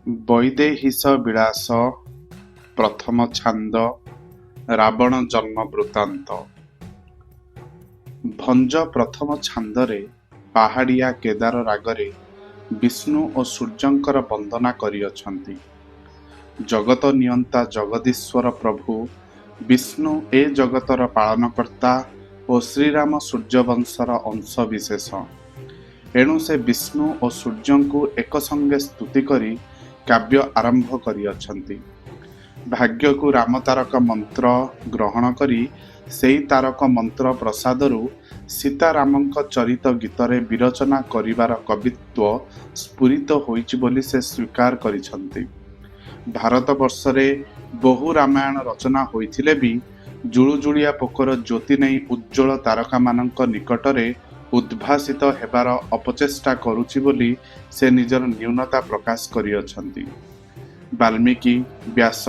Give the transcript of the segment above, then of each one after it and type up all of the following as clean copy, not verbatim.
ବୈଦେହୀଶ ବିଳାସ ପ୍ରଥମ ଛାନ୍ଦ ରାବଣ ଜନ୍ମ ବୃତ୍ତାନ୍ତ। ଭଞ୍ଜ ପ୍ରଥମ ଛାନ୍ଦରେ ପାହାଡ଼ିଆ କେଦାର ରାଗରେ ବିଷ୍ଣୁ ଓ ସୂର୍ଯ୍ୟଙ୍କର ବନ୍ଦନା କରିଅଛନ୍ତି। ଜଗତ ନିୟନ୍ତା ଜଗଦୀଶ୍ୱର ପ୍ରଭୁ ବିଷ୍ଣୁ ଏ ଜଗତର ପାଳନକର୍ତ୍ତା ଓ ଶ୍ରୀରାମ ସୂର୍ଯ୍ୟବଂଶର ଅଂଶ ବିଶେଷ। ଏଣୁ ସେ ବିଷ୍ଣୁ ଓ ସୂର୍ଯ୍ୟଙ୍କୁ ଏକ ସଙ୍ଗେ ସ୍ତୁତି କରି କାବ୍ୟ ଆରମ୍ଭ କରିଅଛନ୍ତି। ଭାଗ୍ୟକୁ ରାମ ତାରକ ମନ୍ତ୍ର ଗ୍ରହଣ କରି ସେହି ତାରକ ମନ୍ତ୍ର ପ୍ରସାଦରୁ ସୀତାରାମଙ୍କ ଚରିତ ଗୀତରେ ବିରଚନା କରିବାର କବିତ୍ୱ ସ୍ଫୁରିତ ହୋଇଛି ବୋଲି ସେ ସ୍ୱୀକାର କରିଛନ୍ତି। ଭାରତବର୍ଷରେ ବହୁ ରାମାୟଣ ରଚନା ହୋଇଥିଲେ ବି ଜୁଳୁଜୁଳିଆ ପୋକର ଜ୍ୟୋତି ନେଇ ଉଜ୍ଜ୍ୱଳ ତାରକାମାନଙ୍କ ନିକଟରେ ଉଦ୍ଭାସିତ ହେବାର ଅପଚେଷ୍ଟା କରୁଛି ବୋଲି ସେ ନିଜର ନ୍ୟୁନତା ପ୍ରକାଶ କରିଅଛନ୍ତି। ବାଲ୍ମୀକି, ବ୍ୟାସ,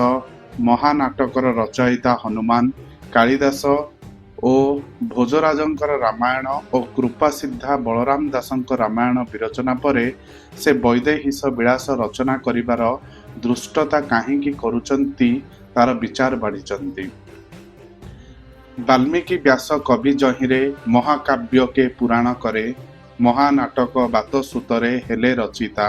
ମହାନାଟକର ରଚୟିତା ହନୁମାନ, କାଳିଦାସ ଓ ଭୋଜରାଜଙ୍କର ରାମାୟଣ ଓ କୃପାସିଦ୍ଧା ବଳରାମ ଦାସଙ୍କ ରାମାୟଣ ବିରଚନା ପରେ ସେ ବୈଦେହୀଶ ବିଳାସ ରଚନା କରିବାର ଧୃଷ୍ଟତା କାହିଁକି କରୁଛନ୍ତି ତାର ବିଚାର ବାଢ଼ିଛନ୍ତି। ବାଲ୍ମୀକି ବ୍ୟାସ କବି ଯହିଁରେ ମହାକାବ୍ୟକେ ପୁରାଣ କରେ, ମହାନାଟକ ବାତ ସୂତରେ ହେଲେ ରଚିତା।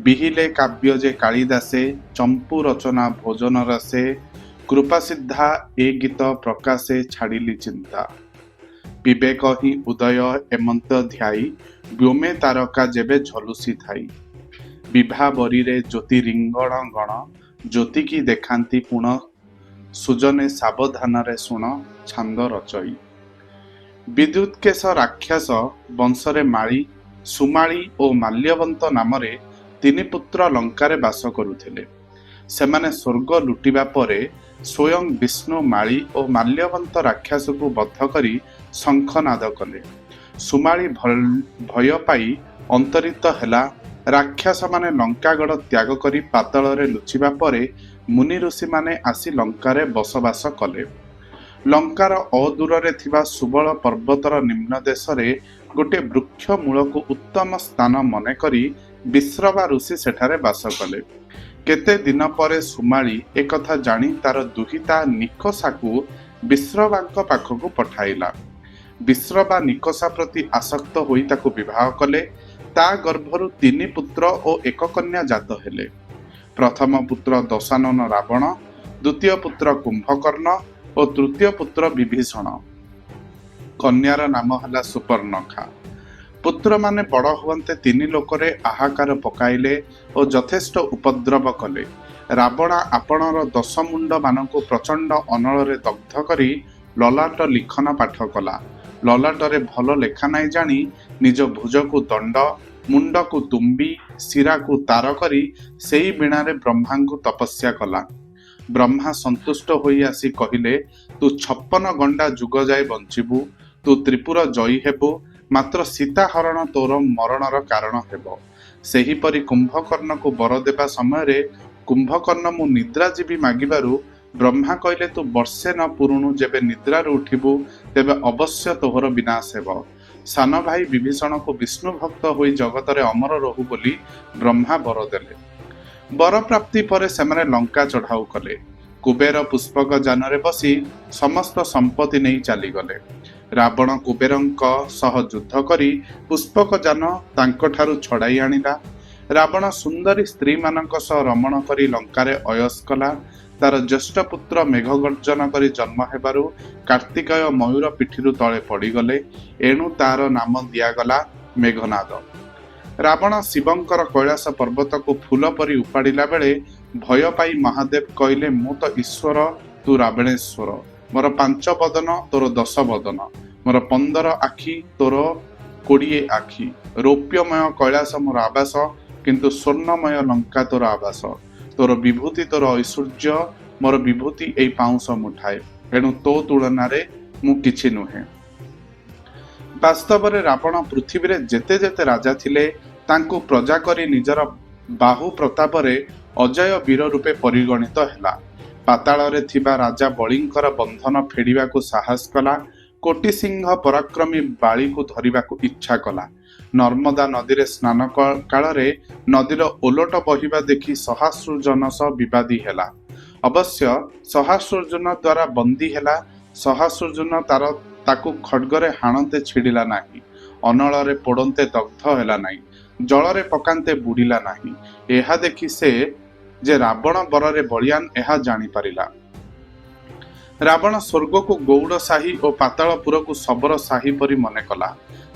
ବିହିଲେ କାବ୍ୟ ଯେ କାଳିଦାସେ, ଚମ୍ପୁ ରଚନା ଭୋଜନ ରସେ, କୃପାସିଦ୍ଧା ଏ ଗୀତ ପ୍ରକାଶେ ଛାଡ଼ିଲି ଚିନ୍ତା। ବିବେକ ହିଁ ଉଦୟ ଏମନ୍ତ ଧ୍ୟାଇ, ବ୍ୟୋମେ ତାରକା ଯେବେ ଝଲୁସି ଥାଇ। ବିଭାବରୀରେ ଜ୍ୟୋତି ରିଙ୍ଗଣ ଗଣ, ଜ୍ୟୋତିକି ଦେଖାନ୍ତି ପୁଣ, ସୁଜନେ ସାବଧାନରେ ଶୁଣ ଛାନ୍ଦ ରଚଇ। ବିଦ୍ୟୁତ୍କେଶ ରାକ୍ଷସ ବଂଶରେ ମାଳି, ସୁମାଳି ଓ ମାଲ୍ୟବନ୍ତ ନାମରେ ତିନି ପୁତ୍ର ଲଙ୍କାରେ ବାସ କରୁଥିଲେ। ସେମାନେ ସ୍ୱର୍ଗ ଲୁଟିବା ପରେ ସ୍ୱୟଂ ବିଷ୍ଣୁ ମାଳି ଓ ମାଲ୍ୟବନ୍ତ ରାକ୍ଷସକୁ ବଦ୍ଧ କରି ଶଙ୍ଖନାଦ କଲେ। ସୁମାଳି ଭୟ ପାଇ ଅନ୍ତରିତ ହେଲା। ରାକ୍ଷସମାନେ ଲଙ୍କାଗଡ଼ ତ୍ୟାଗ କରି ପାତାଳରେ ଲୁଚିବା ପରେ ମୁନି ଋଷିମାନେ ଆସି ଲଙ୍କାରେ ବସବାସ କଲେ। ଲଙ୍କାର ଅଦୂରରେ ଥିବା ସୁବଳ ପର୍ବତର ନିମ୍ନ ଦେଶରେ ଗୋଟିଏ ବୃକ୍ଷ ମୂଳକୁ ଉତ୍ତମ ସ୍ଥାନ ମନେକରି ବିଶ୍ରବା ଋଷି ସେଠାରେ ବାସ କଲେ। କେତେ ଦିନ ପରେ ସୁମାଳି ଏକଥା ଜାଣି ତାର ଦୁହିତା ନିକଷାକୁ ବିଶ୍ରବାଙ୍କ ପାଖକୁ ପଠାଇଲା। ବିଶ୍ରବା ନିକଷା ପ୍ରତି ଆସକ୍ତ ହୋଇ ତାକୁ ବିବାହ କଲେ। ତା ଗର୍ଭରୁ ତିନି ପୁତ୍ର ଓ ଏକ କନ୍ୟା ଜାତ ହେଲେ। ପ୍ରଥମ ପୁତ୍ର ଦଶାନନ ରାବଣ, ଦ୍ୱିତୀୟ ପୁତ୍ର କୁମ୍ଭକର୍ଣ୍ଣ ଓ ତୃତୀୟ ପୁତ୍ର ବିଭୀଷଣ। କନ୍ୟାର ନାମ ହେଲା ସୁପର୍ଣ୍ଣଖା। ପୁତ୍ରମାନେ ବଡ଼ ହୁଅନ୍ତେ ତିନି ଲୋକରେ ହାହାକାର ପକାଇଲେ ଓ ଯଥେଷ୍ଟ ଉପଦ୍ରବ କଲେ। ରାବଣ ଆପଣର 10 ମୁଣ୍ଡମାନଙ୍କୁ ପ୍ରଚଣ୍ଡ ଅନଳରେ ଦଗ୍ଧ କରି ଲଲାଟ ଲିଖନ ପାଠ କଲା। ଲଲାଟରେ ଭଲ ଲେଖା ନାହିଁ ଜାଣି ନିଜ ଭୁଜକୁ ଦଣ୍ଡ, ମୁଣ୍ଡକୁ ତୁମ୍ବି, ଶିରାକୁ ତାର କରି ସେଇ ବୀଣାରେ ବ୍ରହ୍ମାଙ୍କୁ ତପସ୍ୟା କଲା। ବ୍ରହ୍ମା ସନ୍ତୁଷ୍ଟ ହୋଇ ଆସି କହିଲେ, ତୁ 56 ଗଣ୍ଡା ଯୁଗ ଯାଏ ବଞ୍ଚିବୁ, ତୁ ତ୍ରିପୁର ଜୟୀ ହେବୁ, ମାତ୍ର ସୀତାହରଣ ତୋର ମରଣର କାରଣ ହେବ। ସେହିପରି କୁମ୍ଭକର୍ଣ୍ଣକୁ ବର ଦେବା ସମୟରେ କୁମ୍ଭକର୍ଣ୍ଣ ମୁଁ ନିଦ୍ରା ଯିବି ମାଗିବାରୁ ବ୍ରହ୍ମା କହିଲେ, ତୁ ବର୍ଷେ ନ ପୁରୁଣୁ ଯେବେ ନିଦ୍ରାରୁ ଉଠିବୁ ତେବେ ଅବଶ୍ୟ ତୋହର ବିନାଶ ହେବ। ସାନ ଭାଇ ବିଭୀଷଣକୁ ବିଷ୍ଣୁ ଭକ୍ତ ହୋଇ ଜଗତରେ ଅମର ରହୁ ବୋଲି ବ୍ରହ୍ମା ବର ଦେଲେ। ବର ପ୍ରାପ୍ତି ପରେ ସେମାନେ ଲଙ୍କା ଚଢ଼ାଉ କଲେ। କୁବେର ପୁଷ୍ପକ ଯାନରେ ବସି ସମସ୍ତ ସମ୍ପତ୍ତି ନେଇ ଚାଲିଗଲେ। ରାବଣ କୁବେରଙ୍କ ସହ ଯୁଦ୍ଧ କରି ପୁଷ୍ପକ ଯାନ ତାଙ୍କଠାରୁ ଛଡ଼ାଇ ଆଣିଲା। ରାବଣ ସୁନ୍ଦରୀ ସ୍ତ୍ରୀମାନଙ୍କ ସହ ରମଣ କରି ଲଙ୍କାରେ ଅୟସ କଲା। ତାର ଜ୍ୟେଷ୍ଠ ପୁତ୍ର ମେଘଗର୍ଜନ କରି ଜନ୍ମ ହେବାରୁ କାର୍ତ୍ତିକେୟ ମୟୂର ପିଠିରୁ ତଳେ ପଡ଼ିଗଲେ। ଏଣୁ ତାର ନାମ ଦିଆଗଲା ମେଘନାଦ। ରାବଣ ଶିବଙ୍କର କୈଳାସ ପର୍ବତକୁ ଫୁଲ ପରି ଉପାଡ଼ିଲା ବେଳେ ଭୟ ପାଇ ମହାଦେବ କହିଲେ, ମୁଁ ତ ଈଶ୍ୱର, ତୁ ରାବଣେଶ୍ୱର। ମୋର 5 ବଦନ, ତୋର 10 ବଦନ। ମୋର 15 ଆଖି, ତୋର 20 ଆଖି। ରୌପ୍ୟମୟ କୈଳାସ ମୋର ଆବାସ, କିନ୍ତୁ ସ୍ୱର୍ଣ୍ଣମୟ ଲଙ୍କା ତୋର ଆବାସ। ତୋର ବିଭୂତି, ତୋର ଐଶ୍ୱର୍ଯ୍ୟ, ମୋର ବିଭୂତି ଏଇ ପାଉଁଶ ମୁଠାଏ। ଏଣୁ ତୋ ତୁଳନାରେ ମୁଁ କିଛି ନୁହେଁ। ବାସ୍ତବରେ ରାବଣ ପୃଥିବୀରେ ଯେତେ ଯେତେ ରାଜା ଥିଲେ ତାଙ୍କୁ ପ୍ରଜା କରି ନିଜର ବାହୁ ପ୍ରତାପରେ ଅଜୟ ବୀର ରୂପେ ପରିଗଣିତ ହେଲା। ପାତାଳରେ ଥିବା ରାଜା ବଳିଙ୍କର ବନ୍ଧନ ଫେଡ଼ିବାକୁ ସାହସ କଲା। କୋଟି ସିଂହ ପରାକ୍ରମୀ ବାଳିକୁ ଧରିବାକୁ ଇଚ୍ଛା କଲା। ନର୍ମଦା ନଦୀରେ ସ୍ନାନ କାଳରେ ନଦୀର ଓଲଟ ବହିବା ଦେଖି ସହାସ୍ରୁଜନ ସହ ବିବାଦୀ ହେଲା। ଅବଶ୍ୟ ସହାସ୍ରୁଜନ ଦ୍ୱାରା ବନ୍ଦୀ ହେଲା। ସହାସ୍ରୁଜନ ତାକୁ ଖଡ୍ଗରେ ହାଣନ୍ତେ ଛିଡ଼ିଲା ନାହିଁ, ଅନଳରେ ପୋଡ଼ନ୍ତେ ଦଗ୍ଧ ହେଲା ନାହିଁ, ଜଳରେ ପକାନ୍ତେ ବୁଡ଼ିଲା ନାହିଁ। ଏହା ଦେଖି ସେ ଯେ ରାବଣ ବରରେ ବଳିୟାନ ଏହା ଜାଣିପାରିଲା। ରାବଣ ସ୍ୱର୍ଗକୁ ଗୌଡ଼ ସାହି ଓ ପାତାଳପୁରକୁ ଶବର ସାହି ପରି ମନେ କଲା।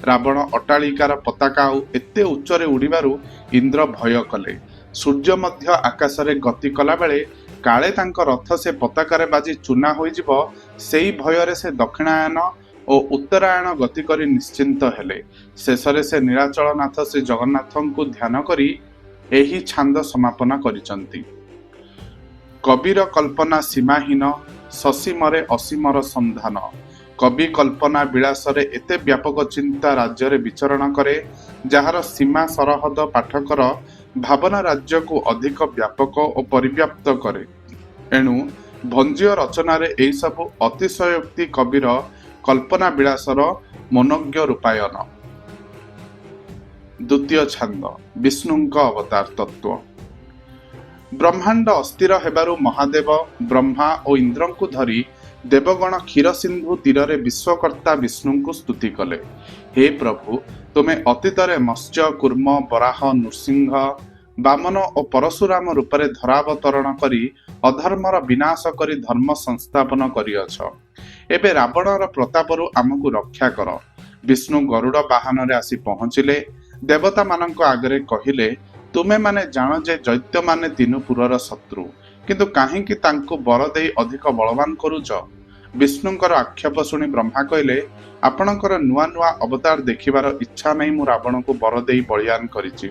ରାବଣ ଅଟ୍ଟାଳିକାର ପତାକା ଆଉ ଏତେ ଉଚ୍ଚରେ ଉଡ଼ିବାରୁ ଇନ୍ଦ୍ର ଭୟ କଲେ। ସୂର୍ଯ୍ୟ ମଧ୍ୟ ଆକାଶରେ ଗତି କଲାବେଳେ କାଳେ ତାଙ୍କ ରଥ ସେ ପତାକାରେ ବାଜି ଚୂନା ହୋଇଯିବ, ସେଇ ଭୟରେ ସେ ଦକ୍ଷିଣାୟନ ଓ ଉତ୍ତରାୟଣ ଗତି କରି ନିଶ୍ଚିନ୍ତ ହେଲେ। ଶେଷରେ ସେ ନୀଳାଚଳନାଥ ଶ୍ରୀ ଜଗନ୍ନାଥଙ୍କୁ ଧ୍ୟାନ କରି ଏହି ଛାନ୍ଦ ସମାପନ କରିଛନ୍ତି। କବିର କଳ୍ପନା ସୀମାହୀନ, ସସୀମରେ ଅସୀମର ସନ୍ଧାନ। କବି କଳ୍ପନା ବିଳାସରେ ଏତେ ବ୍ୟାପକ ଚିନ୍ତା ରାଜ୍ୟରେ ବିଚରଣ କରେ, ଯାହାର ସୀମା ସରହଦ ପାଠକର ଭାବନା ରାଜ୍ୟକୁ ଅଧିକ ବ୍ୟାପକ ଓ ପରିବ୍ୟାପ୍ତ କରେ। ଏଣୁ ଭଞ୍ଜ୍ୟ ରଚନାରେ ଏହିସବୁ ଅତିଶୟୋକ୍ତି କବିର କଳ୍ପନା ବିଳାସର ମନୋଜ୍ଞ ରୂପାୟନ। ଦ୍ୱିତୀୟ ଛାନ୍ଦ ବିଷ୍ଣୁଙ୍କ ଅବତାର ତତ୍ତ୍ୱ। ବ୍ରହ୍ମାଣ୍ଡ ଅସ୍ଥିର ହେବାରୁ ମହାଦେବ ବ୍ରହ୍ମା ଓ ଇନ୍ଦ୍ରଙ୍କୁ ଧରି ଦେବଗଣ କ୍ଷୀରସିନ୍ଧୁ ତୀରରେ ବିଶ୍ୱକର୍ତ୍ତା ବିଷ୍ଣୁଙ୍କୁ ସ୍ତୁତି କଲେ। ହେ ପ୍ରଭୁ, ତୁମେ ଅତୀତରେ ମତ୍ସ୍ୟ, କୁର୍ମ, ବରାହ, ନୃସିଂହ, ବାମନ ଓ ପରଶୁରାମ ରୂପରେ ଧରାବତରଣ କରି ଅଧର୍ମର ବିନାଶ କରି ଧର୍ମ ସଂସ୍ଥାପନ କରିଅଛ। ଏବେ ରାବଣର ପ୍ରତାପରୁ ଆମକୁ ରକ୍ଷା କର। ବିଷ୍ଣୁ ଗରୁଡ଼ ବାହନରେ ଆସି ପହଞ୍ଚିଲେ। ଦେବତାମାନଙ୍କ ଆଗରେ କହିଲେ, ତୁମେମାନେ ଜାଣ ଯେ ଦୈତ୍ୟମାନେ ତିନୁପୁରର ଶତ୍ରୁ, କିନ୍ତୁ କାହିଁକି ତାଙ୍କୁ ବର ଦେଇ ଅଧିକ ବଳବାନ କରୁଛ? ବିଷ୍ଣୁଙ୍କର ଆକ୍ଷେପ ଶୁଣି ବ୍ରହ୍ମା କହିଲେ, ଆପଣଙ୍କର ନୂଆ ନୂଆ ଅବତାର ଦେଖିବାର ଇଚ୍ଛା ନେଇ ମୁଁ ରାବଣଙ୍କୁ ବର ଦେଇ ବଳିୟାନ କରିଛି।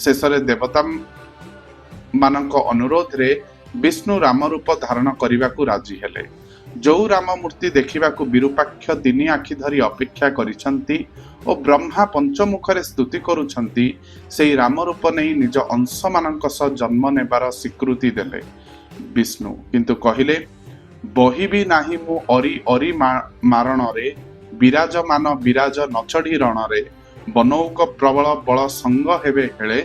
ଶେଷରେ ଦେବତାମାନଙ୍କ ଅନୁରୋଧରେ ବିଷ୍ଣୁ ରାମରୂପ ଧାରଣ କରିବାକୁ ରାଜି ହେଲେ। ଯୋଉ ରାମ ମୂର୍ତ୍ତି ଦେଖିବାକୁ ବିରୂପାକ୍ଷ ତିନି ଆଖି ଧରି ଅପେକ୍ଷା କରିଛନ୍ତି ଓ ବ୍ରହ୍ମା ପଞ୍ଚମୁଖରେ ସ୍ତୁତି କରୁଛନ୍ତି, ସେହି ରାମରୂପ ନେଇ ନିଜ ଅଂଶମାନଙ୍କ ସହ ଜନ୍ମ ନେବାର ସ୍ୱୀକୃତି ଦେଲେ ବିଷ୍ଣୁ। କିନ୍ତୁ କହିଲେ, ବହିବି ନାହିଁ ମୁଁ ଅରି ଅରି ମାରଣରେ, ବିରାଜମାନ ବିରାଜ ନଚଢ଼ି ରଣରେ, ବନୌକ ପ୍ରବଳ ବଳ ସଙ୍ଗ ହେବେ ହେଳେ,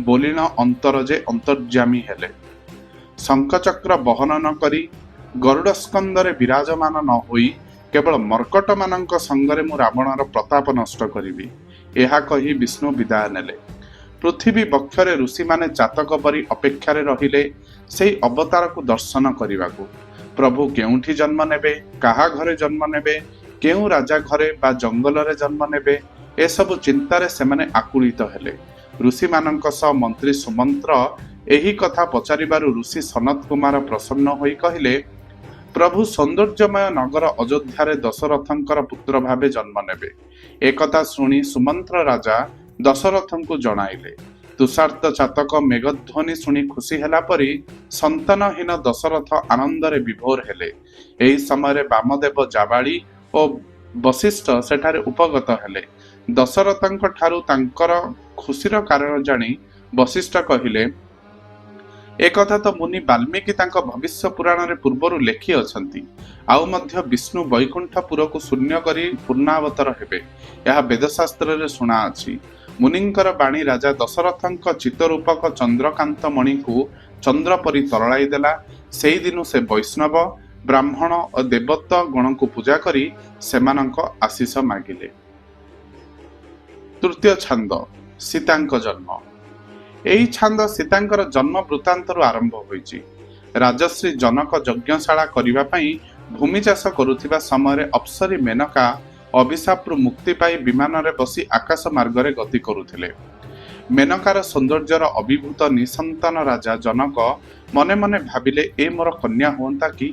ବୋଲିଣ ଅନ୍ତର ଯେ ଅନ୍ତର୍ଯ୍ୟାମୀ ହେଲେ। ଶଙ୍ଖଚକ୍ର ବହନ ନ କରି ଗରୁଡ଼ ସ୍କନ୍ଦରେ ବିରାଜମାନ ନ ହୋଇ କେବଳ ମର୍କଟମାନଙ୍କ ସଙ୍ଗରେ ମୁଁ ରାବଣର ପ୍ରତାପ ନଷ୍ଟ କରିବି। ଏହା କହି ବିଷ୍ଣୁ ବିଦାୟ ନେଲେ। ପୃଥିବୀ ବକ୍ଷରେ ଋଷିମାନେ ଚାତକ ପରି ଅପେକ୍ଷାରେ ରହିଲେ ସେହି ଅବତାରକୁ ଦର୍ଶନ କରିବାକୁ। ପ୍ରଭୁ କେଉଁଠି ଜନ୍ମ ନେବେ, କାହା ଘରେ ଜନ୍ମ ନେବେ, କେଉଁ ରାଜା ଘରେ ବା ଜଙ୍ଗଲରେ ଜନ୍ମ ନେବେ, ଏସବୁ ଚିନ୍ତାରେ ସେମାନେ ଆକୁଳିତ ହେଲେ। ଋଷିମାନଙ୍କ ସହ ମନ୍ତ୍ରୀ ସୁମନ୍ତ୍ର ଏହି କଥା ପଚାରିବାରୁ ଋଷି ସନତ କୁମାର ପ୍ରସନ୍ନ ହୋଇ କହିଲେ, ପ୍ରଭୁ ସୌନ୍ଦର୍ଯ୍ୟମୟ ନଗର ଅଯୋଧ୍ୟାରେ ଦଶରଥଙ୍କର ପୁତ୍ର ଭାବେ ଜନ୍ମ ନେବେ। ଏକଥା ଶୁଣି ସୁମନ୍ତ୍ର ରାଜା ଦଶରଥଙ୍କୁ ଜଣାଇଲେ। ତୁଷାର୍ତ ଚାତକ ମେଘଧ୍ୱନି ଶୁଣି ଖୁସି ହେଲା ପରି ସନ୍ତାନହୀନ ଦଶରଥ ଆନନ୍ଦରେ ବିଭୋର ହେଲେ। ଏହି ସମୟରେ ବାମଦେବ ଜାବାଳି ଓ ବଶିଷ୍ଠ ସେଠାରେ ଉପଗତ ହେଲେ। ଦଶରଥଙ୍କ ଠାରୁ ତାଙ୍କର ଖୁସିର କାରଣ ଜାଣି ବଶିଷ୍ଠ କହିଲେ, ଏକଥା ତ ମୁନି ବାଲ୍ମୀକି ତାଙ୍କ ଭବିଷ୍ୟ ପୁରାଣରେ ପୂର୍ବରୁ ଲେଖି ଅଛନ୍ତି। ଆଉ ମଧ୍ୟ ବିଷ୍ଣୁ ବୈକୁଣ୍ଠପୁରକୁ ଶୂନ୍ୟ କରି ପୂର୍ଣ୍ଣାବତାର ହେବେ, ଏହା ବେଦଶାସ୍ତ୍ରରେ ଶୁଣାଅଛି। ମୁନିଙ୍କର ବାଣୀ ରାଜା ଦଶରଥଙ୍କ ଚିତ୍ତରୂପକ ଚନ୍ଦ୍ରକାନ୍ତ ମଣିକୁ ଚନ୍ଦ୍ର ପରି ତରଳାଇ ଦେଲା। ସେହିଦିନୁ ସେ ବୈଷ୍ଣବ, ବ୍ରାହ୍ମଣ ଓ ଦେବତ୍ୱ ଗଣଙ୍କୁ ପୂଜା କରି ସେମାନଙ୍କ ଆଶିଷ ମାଗିଲେ। ତୃତୀୟ ଛାନ୍ଦ ସୀତାଙ୍କ ଜନ୍ମ। ଏହି ଛାନ୍ଦ ସୀତାଙ୍କର ଜନ୍ମ ବୃତ୍ତାନ୍ତରୁ ଆରମ୍ଭ ହୋଇଛି। ରାଜଶ୍ରୀ ଜନକ ଯଜ୍ଞଶାଳା କରିବା ପାଇଁ ଭୂମି ଚାଷ କରୁଥିବା ସମୟରେ ଅପ୍ସରୀ ମେନକା ଅଭିଶାପରୁ ମୁକ୍ତି ପାଇ ବିମାନରେ ବସି ଆକାଶ ମାର୍ଗରେ ଗତି କରୁଥିଲେ। ମେନକାର ସୌନ୍ଦର୍ଯ୍ୟର ଅଭିଭୂତ ନିଃସନ୍ତାନ ରାଜା ଜନକ ମନେ ମନେ ଭାବିଲେ, ଏ ମୋର କନ୍ୟା ହୁଅନ୍ତା କି?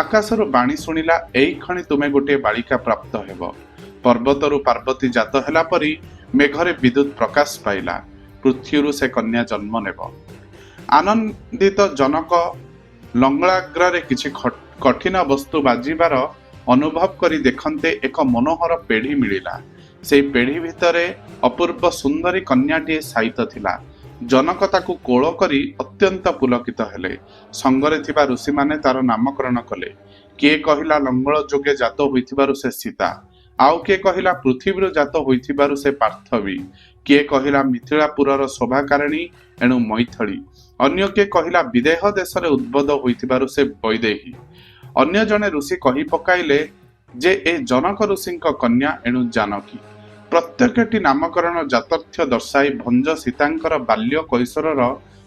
ଆକାଶରୁ ବାଣୀ ଶୁଣିଲା, ଏଇକ୍ଷଣି ତୁମେ ଗୋଟିଏ ବାଳିକା ପ୍ରାପ୍ତ ହେବ। ପର୍ବତରୁ ପାର୍ବତୀ ଜାତ ହେଲା ପରି ମେଘରେ ବିଦ୍ୟୁତ୍ ପ୍ରକାଶ ପାଇଲା। ପୃଥ୍ୱୀରୁ ସେ କନ୍ୟା ଜନ୍ମ ନେବ। ଆନନ୍ଦିତ ଜନକ ଲଙ୍ଗଳାଗ୍ରରେ କିଛି କଠିନ ବସ୍ତୁ ବାଜିବାର ଅନୁଭବ କରି ଦେଖନ୍ତେ ଏକ ମନୋହର ପେଢ଼ି ମିଳିଲା। ସେହି ପେଢ଼ି ଭିତରେ ଅପୂର୍ବ ସୁନ୍ଦରୀ କନ୍ୟାଟିଏ ଶାୟିତ ଥିଲା। ଜନକ ତାକୁ କୋଳ କରି ଅତ୍ୟନ୍ତ ପୁଲକିତ ହେଲେ। ସଙ୍ଗରେ ଥିବା ଋଷିମାନେ ତାର ନାମକରଣ କଲେ। କିଏ କହିଲା ଲଙ୍ଗଳ ଯୋଗେ ଜାତ ହୋଇଥିବାରୁ ସେ ସୀତା, आउ किए कहिला पृथ्वी जात होइथिबारु से पार्थवी, किए कहिला मिथिलापुरर शोभाकारिणी एणु मैथिली, अन्य किए कहिला विदेह देशरे उद्भव होइथिबारु से वैदेही। अन्य जने ऋषि कहि पकाइले जे ए जनक ऋषिंक कन्या एणु जानकी। प्रत्येकटी नामकरण जातर्थ्य दर्शाई भंज सीतांकर बाल्य कैशोरर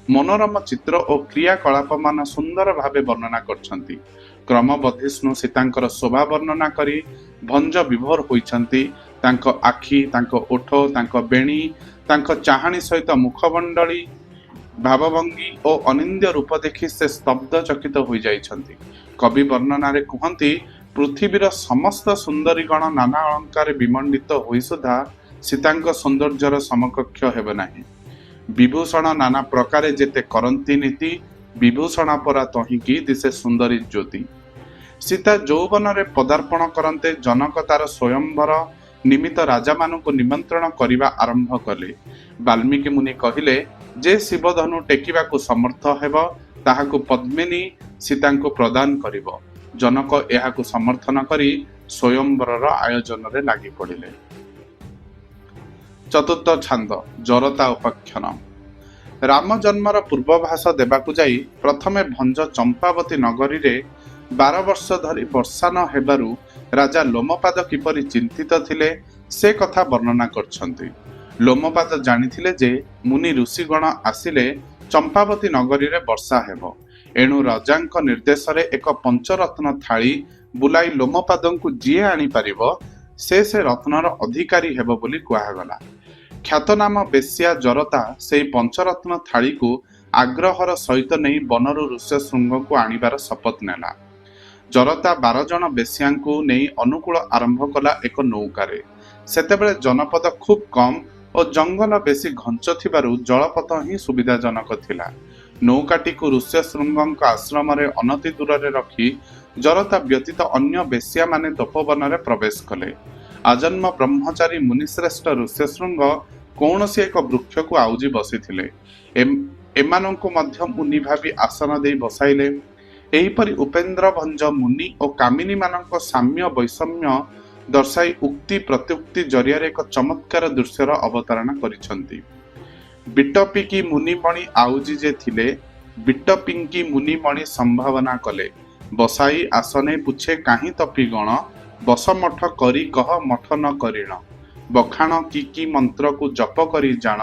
मनोरम चित्र और क्रियाकलाप मान सुंदर भावे वर्णना करछंती। क्रमबधिष्णु सीतांकर शोभा वर्णना करी भंज विभोर होइछंती। तांको आखि, तांको ओठ, तांको बेणी, तांको चाहाणी सहित मुखमंडली, भावभंगी और अनिंद्य रूप देखि से स्तब्ध चकित हो जाइछंती। कवि वर्णना रे कहंती, पृथ्वीर समस्त सुंदरीगण नाना अलंकार विमंडित होई सुधा सीतांक सौंदर्यर समकक्ष हेब नाही। विभूषण नाना प्रकारे जेते करंती नीति, विभूषण परा तहिकी दिसे सुंदरी ज्योति। सीता यौवन रे पदार्पण करंते जनक तार स्वयंवर निमित्त राजा मानक निमंत्रण करिबा आरंभ कले। वाल्मीकि मुनि कहिले जे शिवधनु टेकिबाकू समर्थ हेब ताहाकू पद्मिनी सीतांकू प्रदान करिब। जनक एहाकू समर्थन करी स्वयंवरर आयोजन रे लागि पड़िले। चतुर्थ छांद जरता उपाख्यान। राम जन्मर पूर्वभाष देबाकू जाई प्रथमे भंज चंपावती नगरी रे 12 वर्ष धरी वर्षा न हेबारु राजा लोमपाद किपरि चिंतित थिले से कथा वर्णना करछंती। लोमपाद जानिथिले जे मुनि ऋषिगण आसिले चंपावती नगरी रे वर्षा हेबो। एणु राजांक निर्देश रे एक पंचरत्न थाली बुलाई लोमपादंकु जिए आनी पारिबो से रत्नर अधिकारी हेबो बोली कुहागला। ख्यातनाम बेश्या जरता से पंचरत्न थाली को आग्रहर सहित नहीं बनरु ऋष्य शृंग को आनिबार शपथ नेला। जरता 12 जन बेश्यांकु नहीं अनुकूल आरंभ कला एक नौकारे। सेतेबेले जनपद खूब कम और जंगल बेसी घंच थिबारु जलपथ ही सुविधाजनक थिला। नौकाटी को ऋष्य शृंग आश्रम रे अनति दूर रे रखी जरता व्यतीत अन्य बेश्या माने तपोवन रे प्रवेश कले। आजन्म ब्रह्मचारी मुनिश्रेष्ठ ऋष्य शृंग कौनसी एक वृक्ष को आउजी बसिथिले। एमानंकु मध्य मुनि भावी आसन देई बसाइले। एहिपरि उपेन्द्र भंज मुनि और कामिनी मानक साम्य वैषम्य दर्शाई उक्ति प्रत्युक्ति जरिया एक चमत्कार दृश्यर अवतारणा करिसंती। बिटपिकी मुनिमणि आउजी जे थिले, बिटपिंकी मुनिमणि संभावना कले। बसाई आसने पूछे काहीं तपी गण, बस मठ करी कह मठ न करिण। बखाण की मंत्र को जप करी जाण,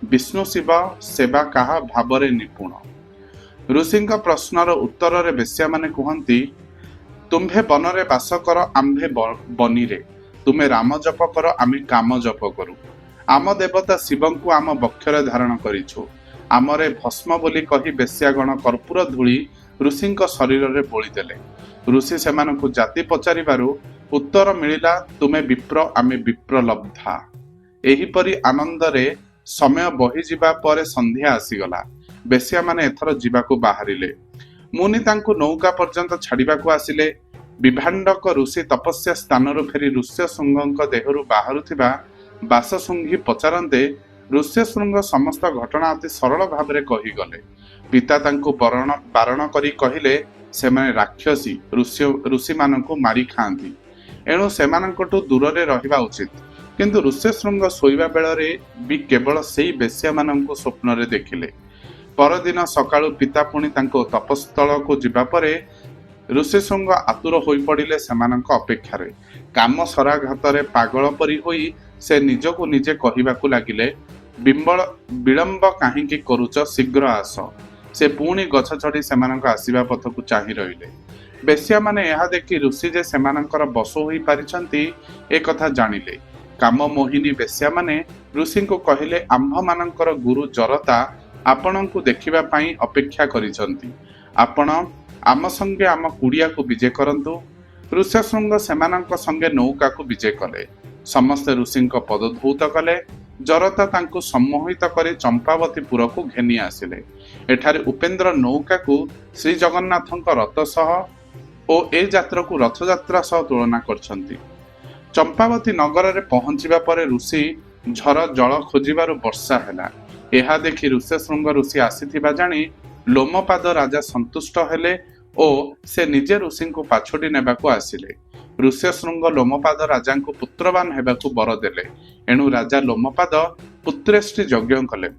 विष्णु शिव सेवा काहा भावरे निपुण। ऋषिंक प्रश्नर उत्तर रे बेश्या माने कहंती, तुम्भे बनरे बास कर आम्भे बनी रे, तुमे राम जप कर आमी काम जप करू। आम देवता शिवं को आम बक्षरे धारण करिछु। आमरे भस्म बोली कही बेश्यागण कर्पूर धूली ऋषिंक शरीर रे बोली देले। ऋषि सेमानकु जाति पचारिबारु उत्तर मिलिला, तुमे विप्र आमे विप्र लब्धा। एहिपरि आनंद रे समय बही जिबा परे संध्या आसीगला। बेश्या माने एथर जिबाकू बाहरिले। मुनि तांकु नौका पर्यंत छाड़िबाकू आसिले। विभांडक ऋषि तपस्या स्थानरु फेरी ऋष्य शृंगक देहरु बाहरुथिबा बासशृंगी पचारंते ऋष्य शृंग समस्त घटना अति सरल भावरे कही गले। पिता तांकु बारण करी कहिले, सेमाने राक्षसी ऋषि मानकु मारी खांती, एणु सेमानकटु दूररे रहिबा उचित। किंतु ऋष्य शृंग सोइबा बेलरे भी केवल सेई बेश्या मानकु स्वप्नरे देखिले। परदिन सकाळु पिता पुणी तांको तपस्थल को जिबा परे ऋषि शृंग आतुर होई पड़िले सेमानक अपेक्षारे। काम सराघातरे पागल परी होई से निजको निजे कहिबाकू लागिले, विलंब काहींकी करूच, शीघ्र आस। से पुणी गछ चढ़ी सेमानक आसीबा पथकू चाहि रहिले। बेश्या माने एहा देखि ऋषि जे सेमानकर बस होई पारिछंती ए कथा जानिले। काम मोहिनी बेश्या माने ऋषिंको कहिले, आम्भ मानकर गुरु जरता आपणंकु देखिबा पई अपेक्षा करिसंती। आपण आम संगे आम कुड़िया को विजय करंतु। ऋष्य शृंग सेमानंक संगे नौका को विजय कले। समस्त ऋषिंक पदधौत कले। जरता तांकु सम्मोहित करी चंपावतीपुर को घेनी आसिले। एठारे उपेन्द्र नौका को श्री जगन्नाथंक रथ सह और ए यात्रा को रथयात्रा सह तुलना करछंती। चंपावती नगर रे पहुंचिबा परे ऋषि झर जल खोजिबारु वर्षा हैला। एहा देखि ऋष्य शृंग ऋषि आसीथिबा जानी लोमपाद राजा संतुष्ट हेले ओ से निजे ऋषि को पाछोटी नेबाकू आसिले। ऋष्यଶୃଙ୍ଗ ଲୋମପାଦ ରାଜାଙ୍କୁ ପୁତ୍ରବାନ ହେବାକୁ ବର ଦେଲେ। ଏଣୁ ରାଜା ଲୋମପାଦ ପୁତ୍ରେଷ୍ଟି ଯଜ୍ଞ କଲେ।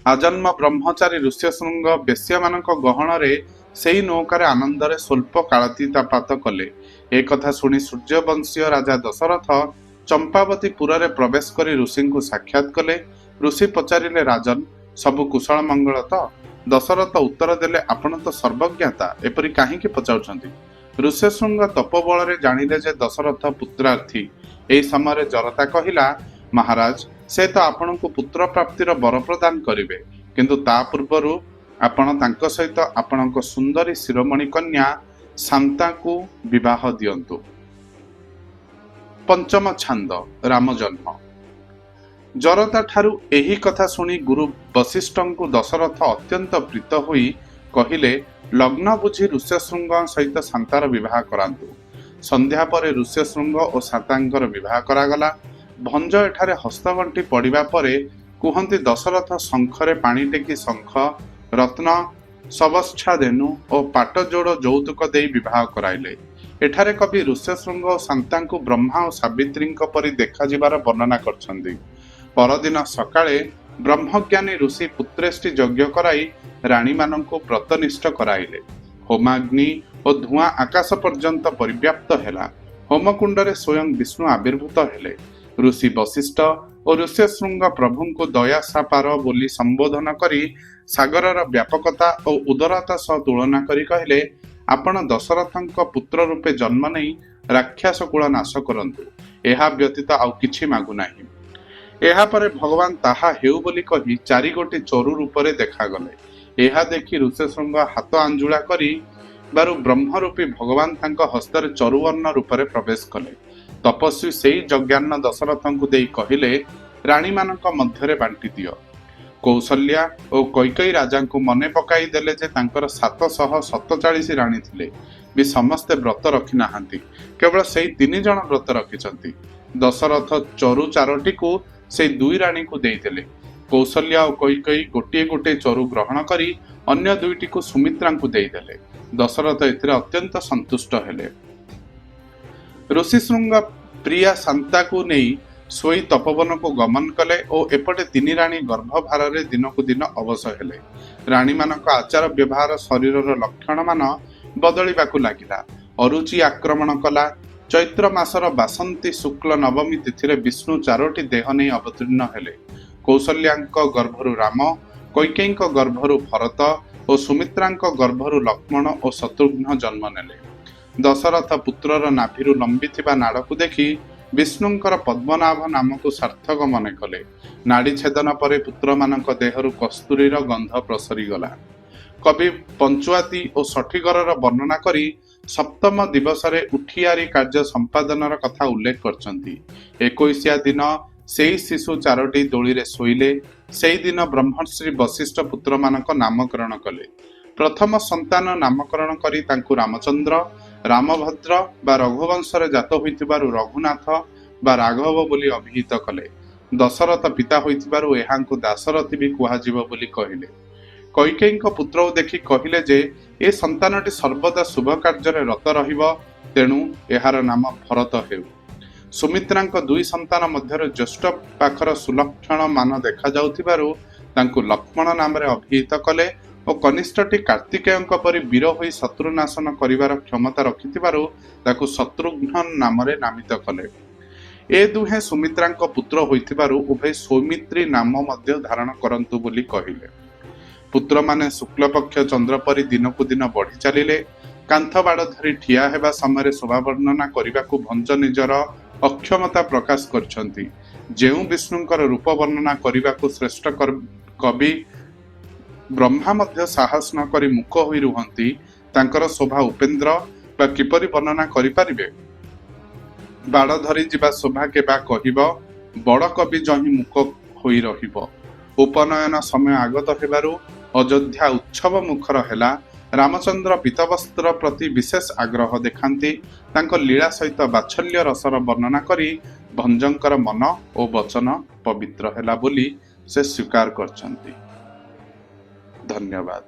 ଆଜନ୍ମ ବ୍ରହ୍ମଚାରୀ ଋଷ୍ୟଶୃଙ୍ଗ ବେଶ୍ୟାମାନଙ୍କ ଗହଣରେ ସେହି ନୌକାରେ ଆନନ୍ଦରେ ସ୍ୱଳ୍ପ କାଳାତୀପାତ କଲେ। ଏ କଥା ଶୁଣି ସୂର୍ଯ୍ୟବଂଶୀୟ ରାଜା ଦଶରଥ ଚମ୍ପାବତୀ ପୁରରେ ପ୍ରବେଶ କରି ଋଷିଙ୍କୁ ସାକ୍ଷାତ କଲେ। ଋଷି ପଚାରିଲେ, ରାଜନ୍, ସବୁ କୁଶଳ ମଙ୍ଗଳ ତ? ଦଶରଥ ଉତ୍ତର ଦେଲେ, ଆପଣ ତ ସର୍ବଜ୍ଞାତା, ଏପରି କାହିଁକି ପଚାରୁଛନ୍ତି? ଋଷ୍ୟଶୃଙ୍ଗ ତପୋବଳରେ ଜାଣିଲେ ଯେ ଦଶରଥ ପୁତ୍ରାର୍ଥୀ। ଏହି ସମୟରେ ଜରତା କହିଲା, ମହାରାଜ, ସେ ତ ଆପଣଙ୍କୁ ପୁତ୍ର ପ୍ରାପ୍ତିର ବର ପ୍ରଦାନ କରିବେ, କିନ୍ତୁ ତା ପୂର୍ବରୁ ଆପଣ ତାଙ୍କ ସହିତ ଆପଣଙ୍କ ସୁନ୍ଦରୀ ଶିରୋମଣି କନ୍ୟା ଶାନ୍ତାଙ୍କୁ ବିବାହ ଦିଅନ୍ତୁ। ପଞ୍ଚମ ଛାନ୍ଦ, ରାମ ଜନ୍ମ। ଜରତା ଠାରୁ ଏହି କଥା ଶୁଣି ଗୁରୁ ବଶିଷ୍ଠଙ୍କୁ ଦଶରଥ ଅତ୍ୟନ୍ତ ପ୍ରୀତ ହୋଇ କହିଲେ, ଲଗ୍ନ ବୁଝି ଋଷ୍ୟଶୃଙ୍ଗ ସହିତ ଶାନ୍ତାର ବିବାହ କରାନ୍ତୁ। ସନ୍ଧ୍ୟା ପରେ ଋଷ୍ୟଶୃଙ୍ଗ ଓ ଶାନ୍ତାଙ୍କର ବିବାହ କରାଗଲା। ଭଞ୍ଜ ଏଠାରେ ହସ୍ତଗଣ୍ଠି ପଡ଼ିବା ପରେ କୁହନ୍ତି, ଦଶରଥ ଶଙ୍ଖରେ ପାଣି ଟେକି ଶଙ୍ଖ, ରତ୍ନ, ସବଚ୍ଛାଦେନୁ ଓ ପାଟଯୋଡ଼ ଯୌତୁକ ଦେଇ ବିବାହ କରାଇଲେ। ଏଠାରେ କବି ଋଷ୍ୟଶୃଙ୍ଗ ଓ ଶାନ୍ତାଙ୍କୁ ବ୍ରହ୍ମା ଓ ସାବିତ୍ରୀଙ୍କ ପରି ଦେଖାଯିବାର ବର୍ଣ୍ଣନା କରିଛନ୍ତି। ପରଦିନ ସକାଳେ ବ୍ରହ୍ମଜ୍ଞାନୀ ଋଷି ପୁତ୍ରେଷ୍ଟି ଯଜ୍ଞ କରାଇ ରାଣୀମାନଙ୍କୁ ବ୍ରତନିଷ୍ଠ କରାଇଲେ। ହୋମାଗ୍ନି ଓ ଧୂଆଁ ଆକାଶ ପର୍ଯ୍ୟନ୍ତ ପରିବ୍ୟାପ୍ତ ହେଲା। ହୋମକୁଣ୍ଡରେ ସ୍ୱୟଂ ବିଷ୍ଣୁ ଆବିର୍ଭୂତ ହେଲେ। ଋଷି ବଶିଷ୍ଠ ଓ ଋଷ୍ୟଶୃଙ୍ଗ ପ୍ରଭୁଙ୍କୁ ଦୟାସାପାର ବୋଲି ସମ୍ବୋଧନ କରି ସାଗରର ବ୍ୟାପକତା ଓ ଉଦାରତା ସହ ତୁଳନା କରି କହିଲେ, ଆପଣ ଦଶରଥଙ୍କ ପୁତ୍ର ରୂପେ ଜନ୍ମ ନେଇ ରାକ୍ଷସ କୁଳ ନାଶ କରନ୍ତୁ। ଏହା ବ୍ୟତୀତ ଆଉ କିଛି ମାଗୁନାହିଁ। ଏହାପରେ ଭଗବାନ ତାହା ହେଉ ବୋଲି କହି 4 ଗୋଟି ଚରୁ ରୂପରେ ଦେଖାଗଲେ। ଏହା ଦେଖି ଋଷ୍ୟଶୃଙ୍ଗ ହାତ ଆଞ୍ଜୁଳା କରିବାରୁ ବ୍ରହ୍ମରୂପୀ ଭଗବାନ ତାଙ୍କ ହସ୍ତରେ ଚରୁବର୍ଣ୍ଣ ରୂପରେ ପ୍ରବେଶ କଲେ। ତପସ୍ୱୀ ସେହି ଯଜ୍ଞାନ୍ନ ଦଶରଥଙ୍କୁ ଦେଇ କହିଲେ, ରାଣୀମାନଙ୍କ ମଧ୍ୟରେ ବାଣ୍ଟି ଦିଅ। କୌଶଲ୍ୟା ଓ କୈକେୟୀ ରାଜାଙ୍କୁ ମନେ ପକାଇ ଦେଲେ ଯେ ତାଙ୍କର 747 ରାଣୀ ଥିଲେ ବି ସମସ୍ତେ ବ୍ରତ ରଖି ନାହାନ୍ତି, କେବଳ ସେହି 3 ଜଣ ବ୍ରତ ରଖିଛନ୍ତି। ଦଶରଥ ଚରୁ 4ଟିକୁ ସେହି 2 ରାଣୀଙ୍କୁ ଦେଇଦେଲେ। କୌଶଲ୍ୟା ଓ କୈକେୟୀ ଗୋଟିଏ ଗୋଟିଏ ଚରୁ ଗ୍ରହଣ କରି ଅନ୍ୟ 2ଟିକୁ ସୁମିତ୍ରାଙ୍କୁ ଦେଇଦେଲେ। ଦଶରଥ ଏଥିରେ ଅତ୍ୟନ୍ତ ସନ୍ତୁଷ୍ଟ ହେଲେ। ଋଷିଶୃଙ୍ଗ ପ୍ରିୟା ଶାନ୍ତାକୁ ନେଇ ଶୋଇ ତପୋବନକୁ ଗମନ କଲେ ଓ ଏପଟେ 3 ରାଣୀ ଗର୍ଭଭାରରେ ଦିନକୁ ଦିନ ଅବଶ ହେଲେ। ରାଣୀମାନଙ୍କ ଆଚାର ବ୍ୟବହାର ଶରୀରର ଲକ୍ଷଣମାନ ବଦଳିବାକୁ ଲାଗିଲା। ଅରୁଚି ଆକ୍ରମଣ କଲା। ଚୈତ୍ର ମାସର ବାସନ୍ତୀ ଶୁକ୍ଳ ନବମୀ ତିଥିରେ ବିଷ୍ଣୁ 4ଟି ଦେହ ନେଇ ଅବତୀର୍ଣ୍ଣ ହେଲେ। କୌଶଲ୍ୟାଙ୍କ ଗର୍ଭରୁ ରାମ, କୈକେୟୀଙ୍କ ଗର୍ଭରୁ ଭରତ ଓ ସୁମିତ୍ରାଙ୍କ ଗର୍ଭରୁ ଲକ୍ଷ୍ମଣ ଓ ଶତ୍ରୁଘ୍ନ ଜନ୍ମ ନେଲେ। ଦଶରଥ ପୁତ୍ରର ନାଭିରୁ ଲମ୍ବିଥିବା ନାଡ଼କୁ ଦେଖି ବିଷ୍ଣୁଙ୍କର ପଦ୍ମନାଭ ନାମକୁ ସାର୍ଥକ ମନେ କଲେ। ନାଡ଼ି ଛେଦନ ପରେ ପୁତ୍ରମାନଙ୍କ ଦେହରୁ କସ୍ତୁରୀର ଗନ୍ଧ ପ୍ରସରିଗଲା। କବି ପଞ୍ଚୁଆତି ଓ ଷଠିଗରର ବର୍ଣ୍ଣନା କରି ସପ୍ତମ ଦିବସରେ ଉଠିଆରି କାର୍ଯ୍ୟ ସମ୍ପାଦନର କଥା ଉଲ୍ଲେଖ କରିଛନ୍ତି। 21 ଦିନ ସେହି ଶିଶୁ 4ଟି ଦୋଳିରେ ଶୋଇଲେ। ସେହିଦିନ ବ୍ରହ୍ମର୍ଷି ବଶିଷ୍ଠ ପୁତ୍ରମାନଙ୍କ ନାମକରଣ କଲେ। ପ୍ରଥମ ସନ୍ତାନ ନାମକରଣ କରି ତାଙ୍କୁ ରାମଚନ୍ଦ୍ର, ରାମଭଦ୍ର ବା ରଘୁବଂଶରେ ଜାତ ହୋଇଥିବାରୁ ରଘୁନାଥ ବା ରାଘବ ବୋଲି ଅଭିହିତ କଲେ। ଦଶରଥ ପିତା ହୋଇଥିବାରୁ ଏହାଙ୍କୁ ଦାଶରଥୀ ବି କୁହାଯିବ ବୋଲି କହିଲେ। କୈକେୟୀଙ୍କ ପୁତ୍ରକୁ ଦେଖି କହିଲେ ଯେ ଏ ସନ୍ତାନଟି ସର୍ବଦା ଶୁଭ କାର୍ଯ୍ୟରେ ରତ ରହିବ, ତେଣୁ ଏହାର ନାମ ଭରତ ହେଉ। ସୁମିତ୍ରାଙ୍କ 2 ସନ୍ତାନ ମଧ୍ୟରେ ଜ୍ୟେଷ୍ଠ ପାଖର ସୁଲକ୍ଷଣ ମାନ ଦେଖାଯାଉଥିବାରୁ ତାଙ୍କୁ ଲକ୍ଷ୍ମଣ ନାମରେ ଅଭିହିତ କଲେ ଓ କନିଷ୍ଠଟି କାର୍ତ୍ତିକେୟଙ୍କ ପରି ବୀର ହୋଇ ଶତ୍ରୁ ନାଶନ କରିବାର କ୍ଷମତା ରଖିଥିବାରୁ ତାକୁ ଶତ୍ରୁଘ୍ନ ନାମରେ ନାମିତ କଲେ। ଏ ଦୁହେଁ ସୁମିତ୍ରାଙ୍କ ପୁତ୍ର ହୋଇଥିବାରୁ ଉଭୟ ସୌମିତ୍ରୀ ନାମ ମଧ୍ୟ ଧାରଣ କରନ୍ତୁ ବୋଲି କହିଲେ। ପୁତ୍ରମାନେ ଶୁକ୍ଲପକ୍ଷ ଚନ୍ଦ୍ର ପରି ଦିନକୁ ଦିନ ବଢ଼ି ଚାଲିଲେ। କାନ୍ଥ ବାଡ଼ ଧରି ଠିଆ ହେବା ସମୟରେ ଶୋଭା ବର୍ଣ୍ଣନା କରିବାକୁ ଭଞ୍ଜ ନିଜର ଅକ୍ଷମତା ପ୍ରକାଶ କରିଛନ୍ତି। ଯେଉଁ ବିଷ୍ଣୁଙ୍କର ରୂପ ବର୍ଣ୍ଣନା କରିବାକୁ ଶ୍ରେଷ୍ଠ କବି ବ୍ରହ୍ମା ମଧ୍ୟ ସାହସ ନ କରି ମୁକ ହୋଇ ରୁହନ୍ତି, ତାଙ୍କର ଶୋଭା ଉପେନ୍ଦ୍ର ବା କିପରି ବର୍ଣ୍ଣନା କରିପାରିବେ? ବାଡ଼ ଧରି ଯିବା ଶୋଭା କେବା କହିବ, ବଡ଼ କବି ଯହିଁ ମୁକ ହୋଇ ରହିବ। ଉପନୟନ ସମୟ ଆଗତ ହେବାରୁ ଅଯୋଧ୍ୟା ଉତ୍ସବ ମୁଖର ହେଲା। ରାମଚନ୍ଦ୍ର ପୀତବସ୍ତ୍ର ପ୍ରତି ବିଶେଷ ଆଗ୍ରହ ଦେଖାନ୍ତି। ତାଙ୍କ ଲୀଳା ସହିତ ବାତ୍ସଲ୍ୟ ରସର ବର୍ଣ୍ଣନା କରି ଭଞ୍ଜଙ୍କର ମନ ଓ ବଚନ ପବିତ୍ର ହେଲା ବୋଲି ସେ ସ୍ୱୀକାର କରିଛନ୍ତି। ଧନ୍ୟବାଦ।